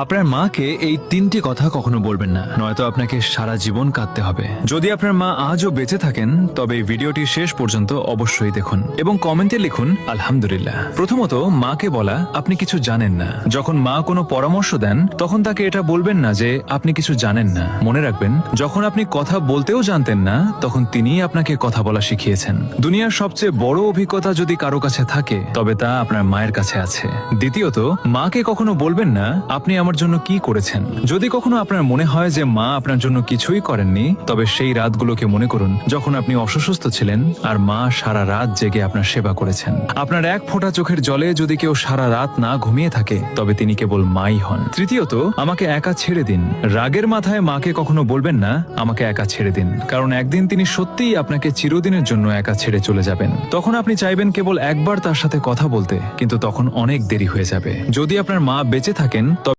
আপনার মাকে এই তিনটি কথা কখনো বলবেন না, নয়তো আপনাকে সারা জীবন কাঁদতে হবে। যদি আপনার মা আজও বেঁচে থাকেন তবে এই ভিডিওটি শেষ পর্যন্ত অবশ্যই দেখুন এবং কমেন্টে লিখুন আলহামদুলিল্লাহ। প্রথমত, মাকে বলা আপনি কিছু জানেন না। যখন মা কোনো পরামর্শ দেন তখন তাকে এটা বলবেন না যে আপনি কিছু জানেন না। মনে রাখবেন, যখন আপনি কথা বলতেও জানতেন না তখন তিনিই আপনাকে কথা বলা শিখিয়েছেন। দুনিয়ার সবচেয়ে বড় অভিজ্ঞতা যদি কারো কাছে থাকে তবে তা আপনার মায়ের কাছে আছে। দ্বিতীয়ত, মাকে কখনো বলবেন না আপনি আমার জন্য কি করেছেন। যদি কখনো আপনার মনে হয় যে মা আপনার জন্য কিছুই করেননি, তবে সেই রাতগুলোকে মনে করুন যখন আপনি অসুস্থ ছিলেন আর মা সারা রাত জেগে আপনার সেবা করেছেন। আপনার এক ফোঁটা চোখের জলে যদি কেউ সারা রাত না ঘুমিয়ে থাকে তবে তিনি কেবল মাই হন। তৃতীয়ত, আমাকে একা ছেড়ে দিন। রাগের মাথায় মাকে কখনো বলবেন না আমাকে একা ছেড়ে দিন, কারণ একদিন তিনি সত্যিই আপনাকে চিরদিনের জন্য একা ছেড়ে চলে যাবেন। তখন আপনি চাইবেন কেবল একবার তার সাথে কথা বলতে, কিন্তু তখন অনেক দেরি হয়ে যাবে। যদি আপনার মা বেঁচে থাকেন